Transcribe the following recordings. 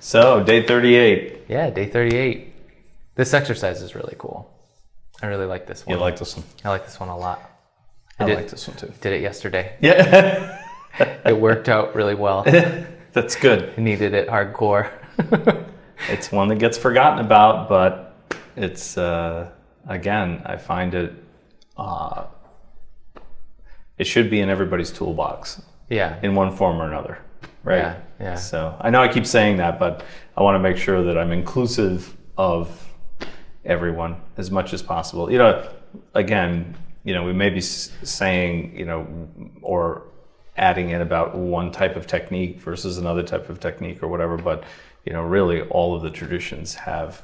So, day 38. Yeah, day 38. This exercise is really cool. I really like this one. You like this one? I like this one a lot. I like this one too. Did it yesterday. Yeah. It worked out really well. That's good. I needed it hardcore. It's one that gets forgotten about, but it's, again, I find it, it should be in everybody's toolbox. Yeah. In one form or another, right? Yeah, yeah. So I know I keep saying that, but I want to make sure that I'm inclusive of everyone as much as possible. You know, again, you know, we may be saying, you know, or adding in about one type of technique versus another type of technique or whatever, but, you know, really all of the traditions have,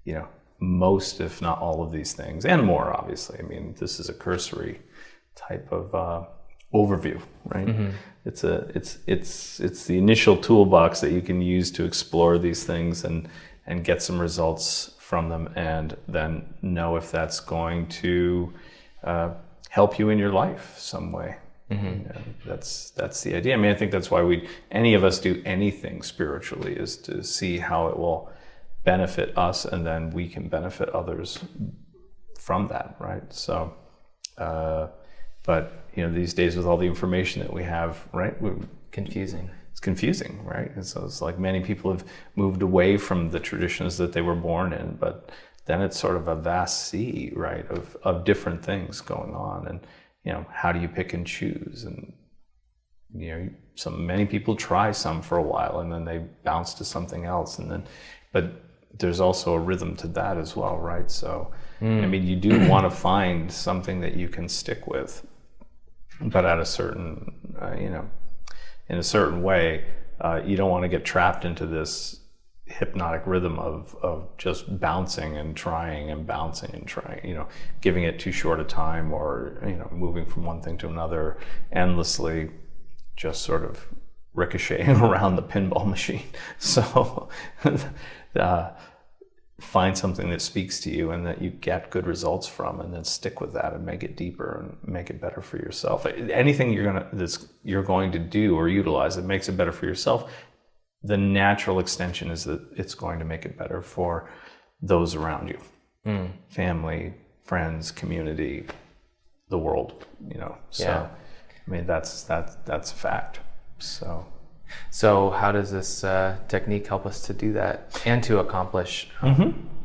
you know, most, if not all of these things and more, obviously. I mean, this is a cursory type of overview, right? Mm-hmm. It's the initial toolbox that you can use to explore these things and get some results from them, and then know if that's going to help you in your life some way. Mm-hmm. And that's the idea. I mean, I think that's why any of us do anything spiritually, is to see how it will benefit us, and then we can benefit others from that, right? So, but you know, these days with all the information that we have, right? Confusing. It's confusing, right? And so it's like many people have moved away from the traditions that they were born in, but then it's sort of a vast sea, right, of different things going on. And, you know, how do you pick and choose? And, you know, many people try some for a while and then they bounce to something else. And then, but there's also a rhythm to that as well, right? So, I mean, you do want to find something that you can stick with, but at a certain, you know, in a certain way. You don't want to get trapped into this hypnotic rhythm of just bouncing and trying and bouncing and trying, you know, giving it too short a time, or, you know, moving from one thing to another endlessly, just sort of ricocheting around the pinball machine. So find something that speaks to you and that you get good results from, and then stick with that and make it deeper and make it better for yourself. Anything you're going to do or utilize that makes it better for yourself, the natural extension is that it's going to make it better for those around you. Family, friends, community, the world, you know. So yeah. I mean, that's a fact. So how does this technique help us to do that and to accomplish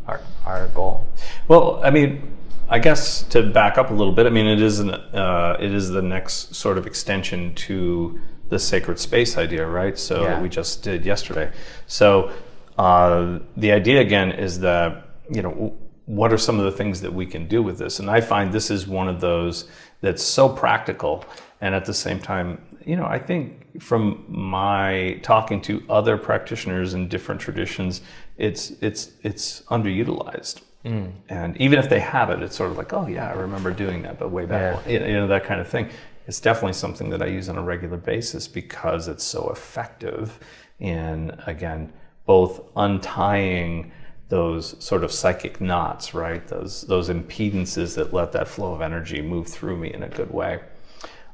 our goal? Well, I mean, I guess to back up a little bit, I mean, it is the next sort of extension to the sacred space idea, right? So that we just did yesterday. So the idea again is that, you know, what are some of the things that we can do with this? And I find this is one of those that's so practical, and at the same time, you know, I think from my talking to other practitioners in different traditions, it's underutilized. And even if they have it, it's sort of like, oh yeah, I remember doing that, but way back when, you know, that kind of thing. It's definitely something that I use on a regular basis because it's so effective in, again, both untying those sort of psychic knots, right? Those impedances that let that flow of energy move through me in a good way.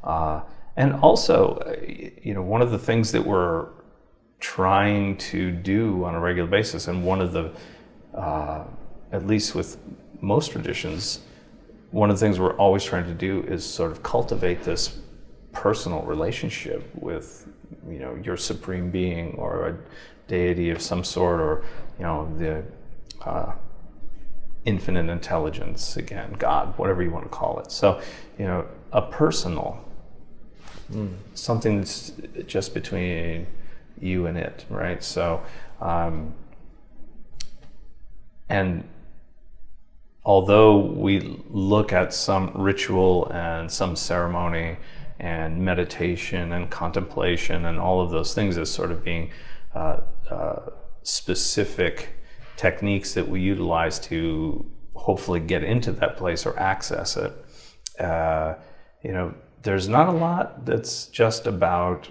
And also, you know, one of the things that we're trying to do on a regular basis, and one of the, at least with most traditions, one of the things we're always trying to do is sort of cultivate this personal relationship with, you know, your supreme being or a deity of some sort, or, you know, the infinite intelligence, again, God, whatever you want to call it. So, you know, a personal, something that's just between you and it, right? So, and although we look at some ritual and some ceremony and meditation and contemplation and all of those things as sort of being specific techniques that we utilize to hopefully get into that place or access it, you know, there's not a lot that's just about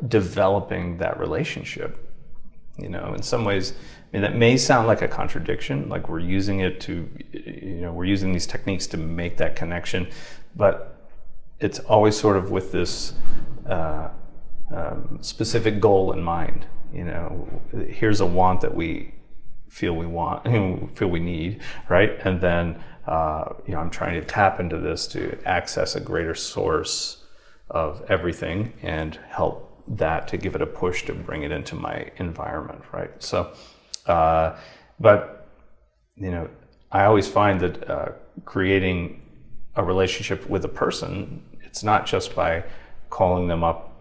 developing that relationship. You know, in some ways, I mean, that may sound like a contradiction, like we're using it to, you know, we're using these techniques to make that connection, but it's always sort of with this specific goal in mind. You know, here's a want that we feel we need, right? And then I'm trying to tap into this to access a greater source of everything and help that to give it a push to bring it into my environment, right? So, but I always find that creating a relationship with a person, it's not just by calling them up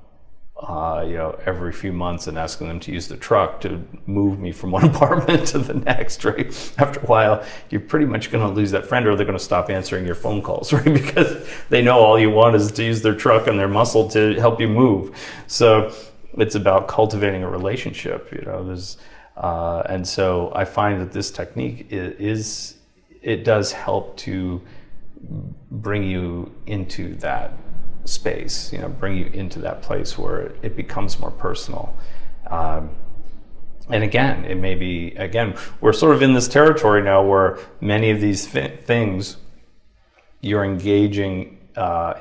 every few months and asking them to use the truck to move me from one apartment to the next, right? After a while, you're pretty much going to lose that friend, or they're going to stop answering your phone calls, right? Because they know all you want is to use their truck and their muscle to help you move. So it's about cultivating a relationship, and so I find that this technique it does help to bring you into that space, bring you into that place where it becomes more personal. And again, it may be, we're sort of in this territory now where many of these things you're engaging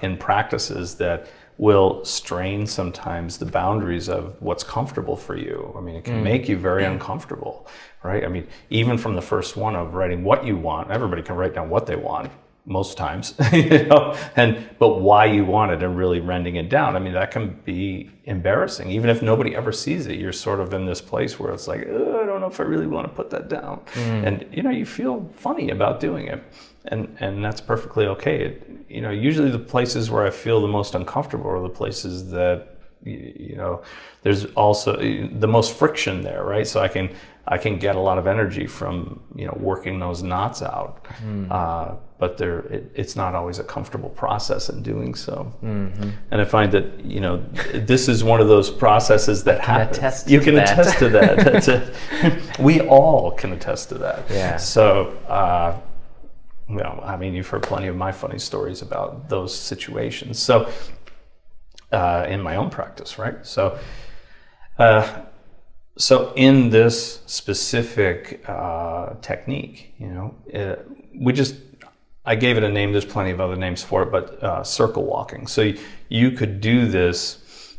in practices that will strain sometimes the boundaries of what's comfortable for you. I mean, it can make you very uncomfortable, right? I mean, even from the first one of writing what you want, everybody can write down what they want most times, but why you want it and really rending it down. I mean, that can be embarrassing. Even if nobody ever sees it, you're sort of in this place where it's like, I don't know if I really want to put that down. And, you feel funny about doing it. And that's perfectly okay. Usually the places where I feel the most uncomfortable are the places that, there's also the most friction there, right? So I can get a lot of energy from, working those knots out. But it's not always a comfortable process in doing so. And I find that, this is one of those processes that happens. You can attest to that. We all can attest to that. Yeah. So, you've heard plenty of my funny stories about those situations. So, in my own practice, right? So, in this specific technique, I gave it a name. There's plenty of other names for it, but circle walking. So you could do this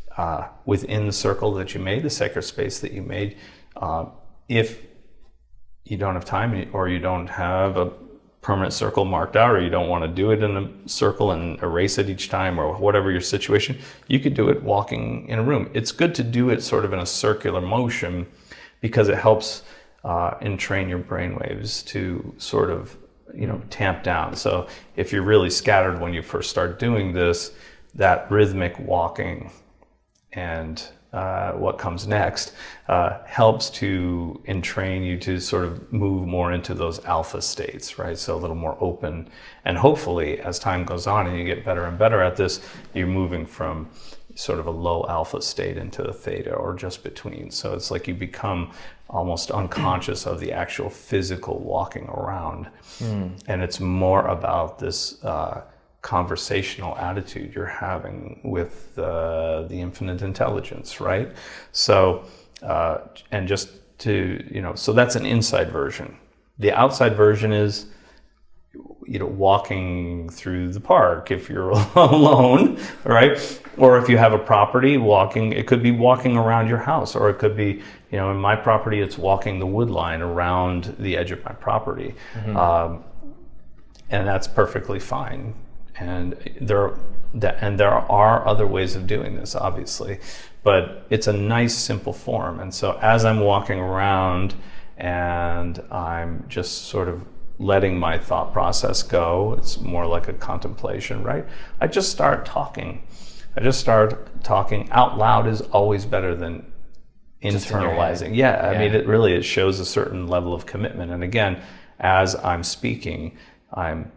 within the circle that you made, the sacred space that you made. If you don't have time, or you don't have a permanent circle marked out, or you don't want to do it in a circle and erase it each time, or whatever your situation, you could do it walking in a room. It's good to do it sort of in a circular motion because it helps entrain your brainwaves to sort of tamp down. So if you're really scattered when you first start doing this, that rhythmic walking and what comes next helps to entrain you to sort of move more into those alpha states, right? So a little more open. And hopefully, as time goes on and you get better and better at this, you're moving from sort of a low alpha state into a theta, or just between. So it's like you become almost unconscious of the actual physical walking around. And it's more about this conversational attitude you're having with the infinite intelligence, right? So, and just to, so that's an inside version. The outside version is, walking through the park if you're alone, right? Or if you have a property, walking, it could be walking around your house, or it could be, in my property, it's walking the wood line around the edge of my property. And that's perfectly fine. And there are other ways of doing this, obviously, but it's a nice, simple form. And so as I'm walking around and I'm just sort of letting my thought process go, it's more like a contemplation, right? I just start talking. Out loud is always better than internalizing. Yeah, I mean, it shows a certain level of commitment. And again, as I'm speaking, I'm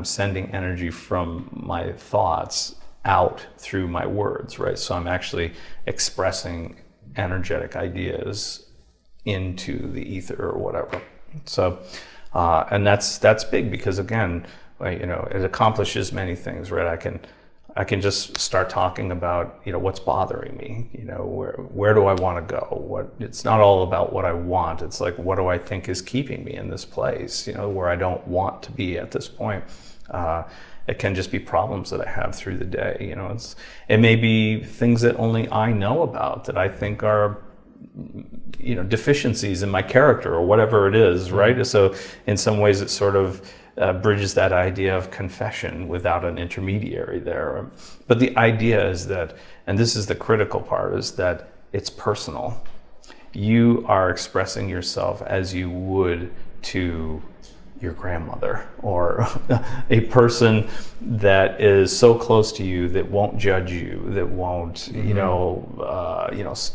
sending energy from my thoughts out through my words, right? So I'm actually expressing energetic ideas into the ether or whatever. So, and that's big because again, it accomplishes many things, right? I can just start talking about, what's bothering me, where do I want to go? It's not all about what I want. It's like, what do I think is keeping me in this place, where I don't want to be at this point. It can just be problems that I have through the day. You know, it may be things that only I know about that I think are, you know, deficiencies in my character or whatever it is, right? So in some ways it sort of bridges that idea of confession without an intermediary there. But the idea is that, and this is the critical part, is that it's personal. You are expressing yourself as you would to your grandmother or a person that is so close to you that won't judge you, that won't, you know,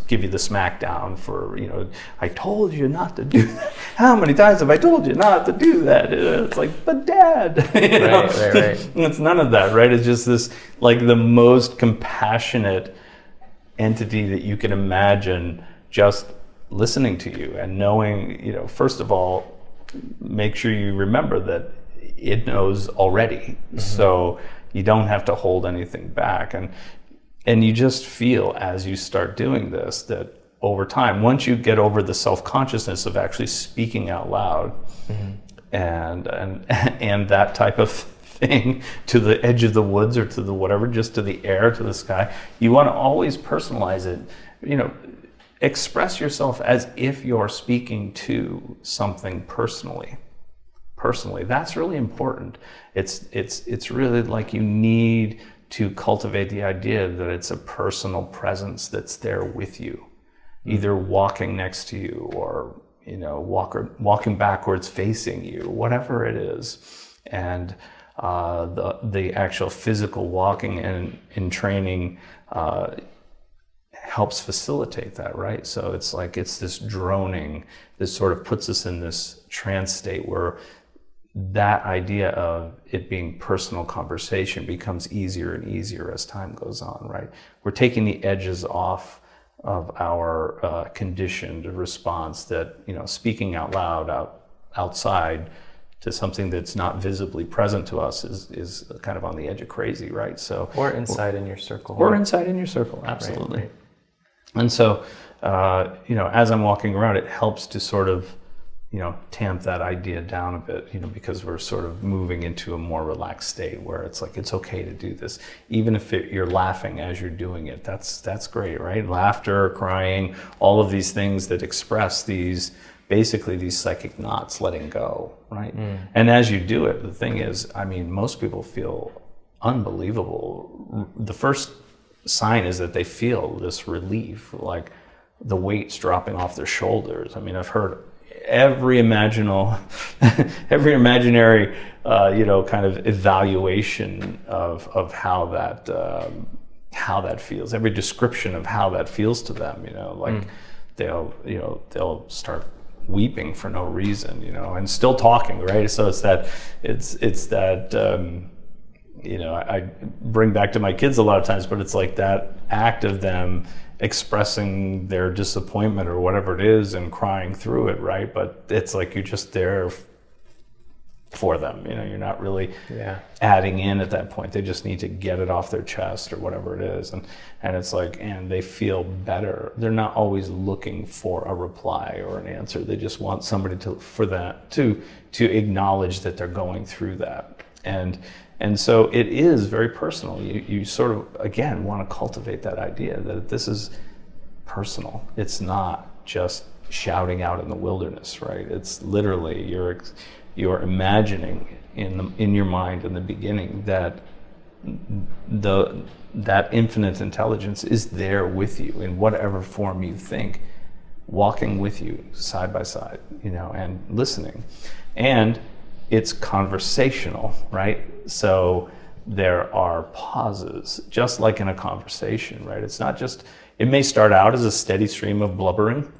give you the smackdown for, you know, I told you not to do that. How many times have I told you not to do that? It's like, but Dad, you know? Right. It's none of that, right? It's just this, like, the most compassionate entity that you can imagine, just listening to you and knowing, you know, first of all, make sure you remember that it knows already. So you don't have to hold anything back. And you just feel as you start doing this that over time, once you get over the self-consciousness of actually speaking out loud and that type of thing to the edge of the woods or to the whatever, just to the air, to the sky, you want to always personalize it. You know, express yourself as if you're speaking to something personally. That's really important. It's really like you need to cultivate the idea that it's a personal presence that's there with you, either walking next to you or, you know, walking backwards facing you, whatever it is. And the actual physical walking and in training helps facilitate that, right? So it's like, it's this droning that sort of puts us in this trance state where that idea of it being personal conversation becomes easier and easier as time goes on, right? We're taking the edges off of our conditioned response that, you know, speaking out loud outside to something that's not visibly present to us is kind of on the edge of crazy, right? So, or inside in your circle. Or inside in your circle, absolutely. Right. And so, you know, as I'm walking around, it helps to sort of, you know, tamp that idea down a bit, you know, because we're sort of moving into a more relaxed state where it's like, it's okay to do this. Even if you're laughing as you're doing it, that's great, right? Laughter, crying, all of these things that express basically these psychic knots letting go, right? And as you do it, the thing is, I mean, most people feel unbelievable. The first sign is that they feel this relief, like the weight's dropping off their shoulders. I mean, I've heard every imaginary, you know, kind of evaluation of how that feels. Every description of how that feels to them. You know, like they'll start weeping for no reason. You know, and still talking, right? So it's that. You know, I bring back to my kids a lot of times, but it's like that act of them expressing their disappointment or whatever it is and crying through it, right? But it's like you're just there for them. You know, you're not really adding in at that point. They just need to get it off their chest or whatever it is. And it's like, and they feel better. They're not always looking for a reply or an answer. They just want somebody to acknowledge that they're going through that. And so it is very personal. You sort of, again, want to cultivate that idea that this is personal. It's not just shouting out in the wilderness, right? It's literally you're imagining in your mind in the beginning that that infinite intelligence is there with you in whatever form you think, walking with you side by side, you know, and listening. And it's conversational, right? So there are pauses, just like in a conversation, right? It's not just, it may start out as a steady stream of blubbering.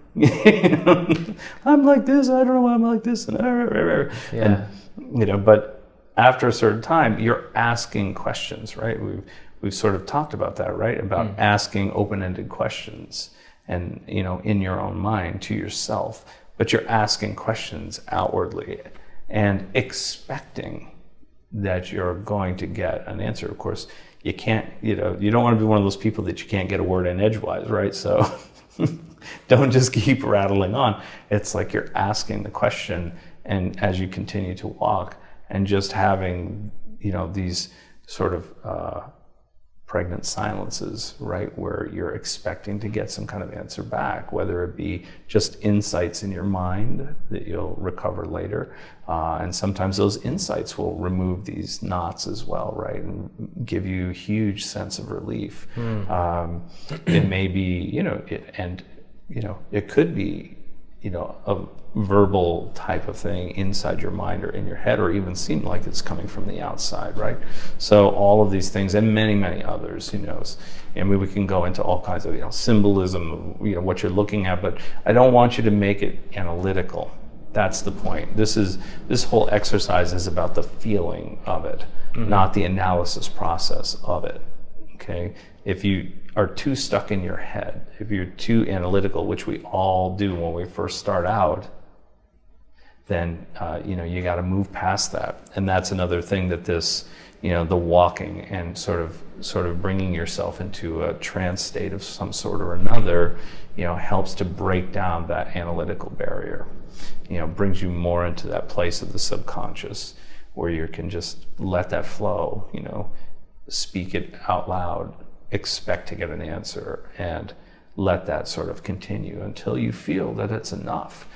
I'm like this, I don't know why I'm like this. And, you know, but after a certain time, you're asking questions, right? We've sort of talked about that, right? About asking open-ended questions and, you know, in your own mind to yourself, but you're asking questions outwardly and expecting that you're going to get an answer. Of course, you can't, you know, you don't want to be one of those people that you can't get a word in edgewise, right? So don't just keep rattling on. It's like you're asking the question, and as you continue to walk and just having, these sort of pregnant silences, right, where you're expecting to get some kind of answer back, whether it be just insights in your mind that you'll recover later, and sometimes those insights will remove these knots as well, right, and give you a huge sense of relief. It may be, it could be, a verbal type of thing inside your mind or in your head, or even seem like it's coming from the outside, right? So all of these things, and many, many others, who knows? I mean, we can go into all kinds of, symbolism, what you're looking at, but I don't want you to make it analytical. That's the point. This whole exercise is about the feeling of it, not the analysis process of it, okay? If you are too stuck in your head, if you're too analytical, which we all do when we first start out, then you got to move past that. And that's another thing that this, the walking and sort of bringing yourself into a trance state of some sort or another, helps to break down that analytical barrier. Brings you more into that place of the subconscious where you can just let that flow, speak it out loud, expect to get an answer, and let that sort of continue until you feel that it's enough.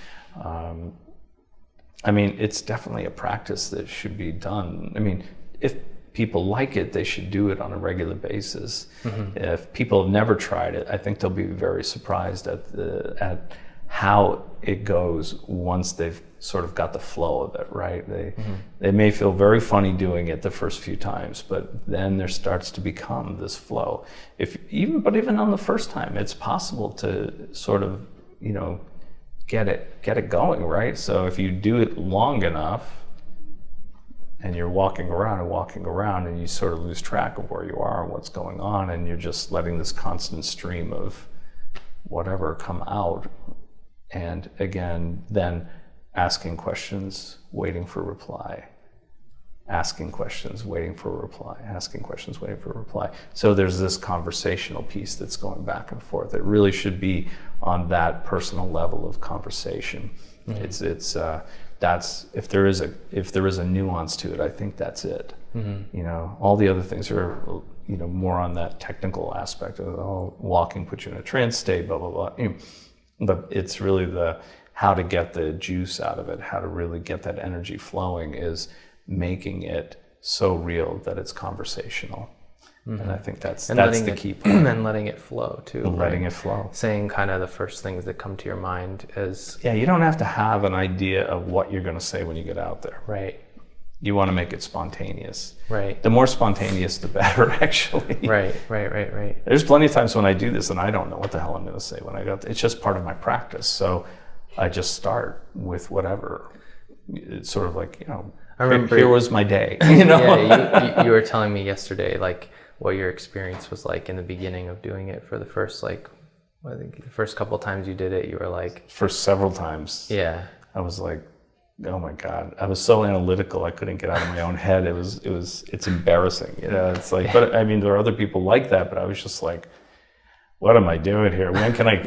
It's definitely a practice that should be done. If people like it, they should do it on a regular basis. If people have never tried it, I think they'll be very surprised at how it goes once they've sort of got the flow of it, right? They may feel very funny doing it the first few times, but then there starts to become this flow. But even on the first time, it's possible to sort of, get it going, right? So if you do it long enough and you're walking around and you sort of lose track of where you are and what's going on, and you're just letting this constant stream of whatever come out, and again, then asking questions, waiting for reply, asking questions, waiting for a reply, asking questions, waiting for a reply. So there's this conversational piece that's going back and forth. It really should be on that personal level of conversation. That's if there is a nuance to it, I think that's it. All the other things are more on that technical aspect of walking puts you in a trance state, blah blah blah. But it's really how to get the juice out of it, how to really get that energy flowing, is making it so real that it's conversational. And I think that's the key part. And letting it flow too. Letting it flow. Saying kind of the first things that come to your mind is... Yeah, you don't have to have an idea of what you're going to say when you get out there. Right. You want to make it spontaneous. Right. The more spontaneous, the better, actually. Right. There's plenty of times when I do this and I don't know what the hell I'm going to say when I go. It's just part of my practice. So I just start with whatever. It's sort of like, I remember here was my day. Yeah, you were telling me yesterday, like, what your experience was like in the beginning of doing it for the first, I think the first couple of times you did it, you were like... For several times. Yeah. I was like, oh my God. I was so analytical, I couldn't get out of my own head. It's embarrassing. It's like, but there are other people like that, but I was just like, what am I doing here? When can I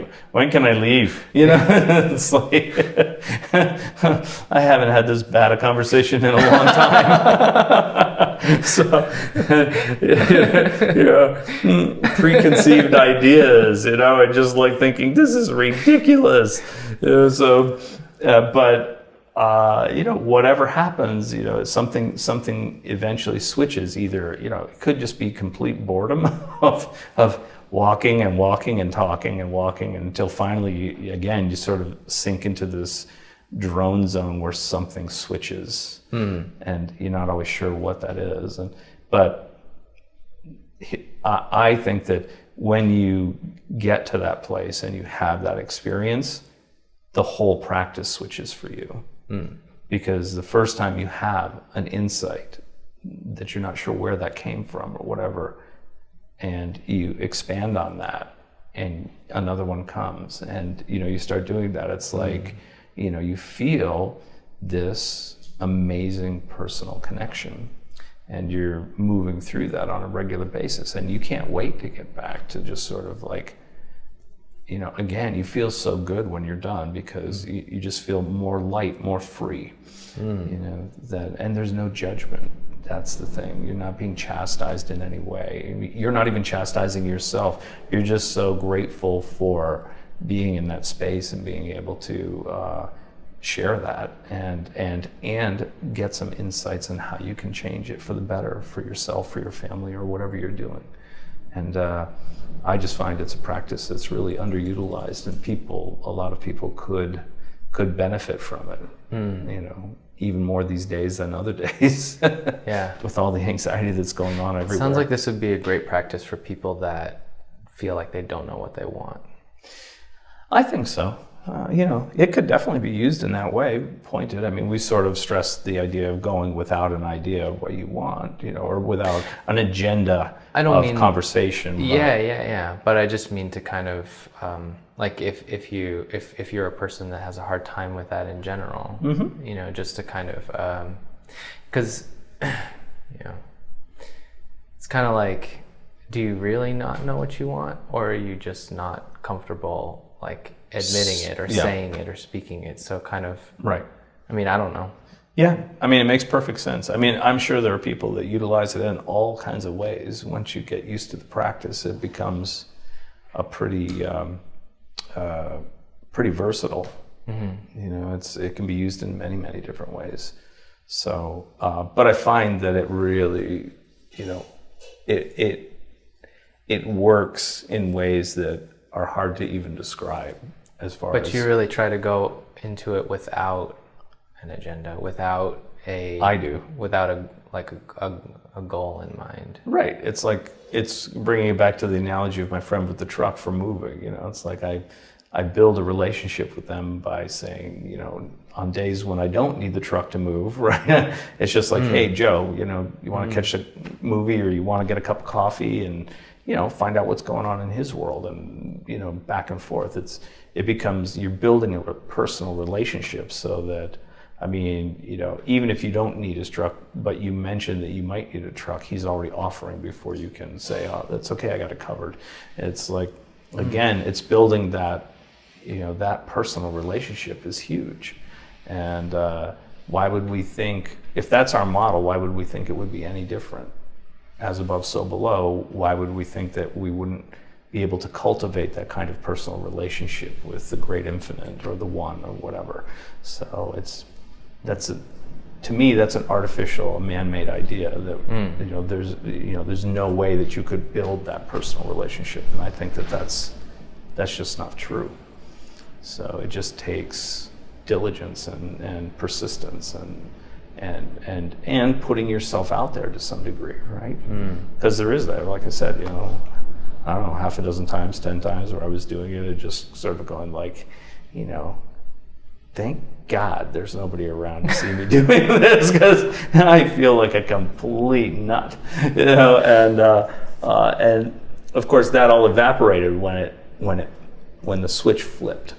leave? It's like, I haven't had this bad a conversation in a long time. So, preconceived ideas, and just like thinking, this is ridiculous. Whatever happens, something eventually switches. Either, it could just be complete boredom of walking and talking until finally, you sort of sink into this drone zone where something switches, and you're not always sure what that is. But I think that when you get to that place and you have that experience, the whole practice switches for you. Because the first time you have an insight that you're not sure where that came from or whatever, and you expand on that and another one comes, and you start doing that, it's like you feel this amazing personal connection, and you're moving through that on a regular basis, and you can't wait to get back to just sort of like, again, you feel so good when you're done, because you just feel more light, more free, and there's no judgment. That's the thing. You're not being chastised in any way. You're not even chastising yourself. You're just so grateful for being in that space and being able to share that and get some insights on how you can change it for the better for yourself, for your family, or whatever you're doing. And I just find it's a practice that's really underutilized, and a lot of people could benefit from it. You know, even more these days than other days. Yeah. With all the anxiety that's going on everywhere. Sounds like this would be a great practice for people that feel like they don't know what they want. I think so. You know, it could definitely be used in that way, pointed. I mean, we sort of stressed the idea of going without an idea of what you want, you know, or without an agenda of conversation. Yeah. But I just mean to kind of, like if you're a person that has a hard time with that in general, you know, just to kind of, because, you know, it's kind of like, do you really not know what you want, or are you just not comfortable like admitting it or saying it or speaking it? So kind of, right. I mean, I don't know. Yeah, I mean, it makes perfect sense. I mean, I'm sure there are people that utilize it in all kinds of ways. Once you get used to the practice, it becomes a pretty versatile. You know, it can be used in many, many different ways. So, but I find that it really, you know, it works in ways that are hard to even describe as far as... But you really try to go into it without an agenda, without a... I do. Without a goal in mind. Right. It's like, it's bringing it back to the analogy of my friend with the truck for moving. You know, it's like I build a relationship with them by saying, you know, on days when I don't need the truck to move, right? It's just like, hey, Joe, you know, you want to catch a movie, or you want to get a cup of coffee and, you know, find out what's going on in his world, and, you know, back and forth. It becomes, you're building a personal relationship, so that, I mean, you know, even if you don't need his truck, but you mention that you might need a truck, he's already offering before you can say, oh, that's okay, I got it covered. It's like, again, it's building that, you know, that personal relationship is huge. And why would we think, if that's our model, why would we think it would be any different? As above, so below. Why would we think that we wouldn't be able to cultivate that kind of personal relationship with the great infinite or the one or whatever? So to me, that's an artificial, a man-made idea that you know, there's no way that you could build that personal relationship, and I think that that's just not true. So it just takes diligence and persistence and putting yourself out there to some degree, right? Because there is that, like I said, you know, I don't know, half a dozen times, 10 times where I was doing it and just sort of going like, you know, thank God there's nobody around to see me doing this, because I feel like a complete nut, you know, and of course that all evaporated when the switch flipped.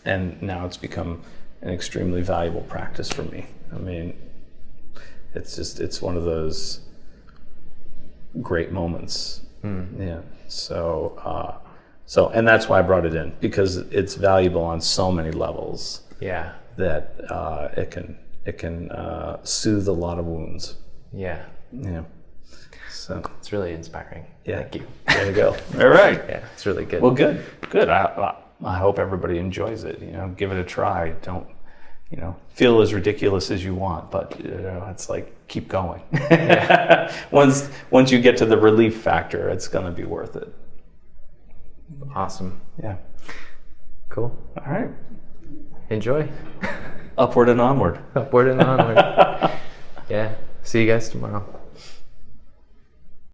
And now it's become an extremely valuable practice for me. I mean, it's one of those great moments. Yeah. So and that's why I brought it in, because it's valuable on so many levels. Yeah. That it can soothe a lot of wounds. Yeah. Yeah. So it's really inspiring. Yeah. Thank you. There you go. All right. Yeah, it's really good. Well, good. I hope everybody enjoys it. You know, give it a try. Don't, you know, feel as ridiculous as you want, but you know, it's like, keep going. Yeah. Once you get to the relief factor, it's going to be worth it. Awesome. Yeah. Cool. All right. Enjoy. Upward and onward. Upward and onward. Yeah. See you guys tomorrow.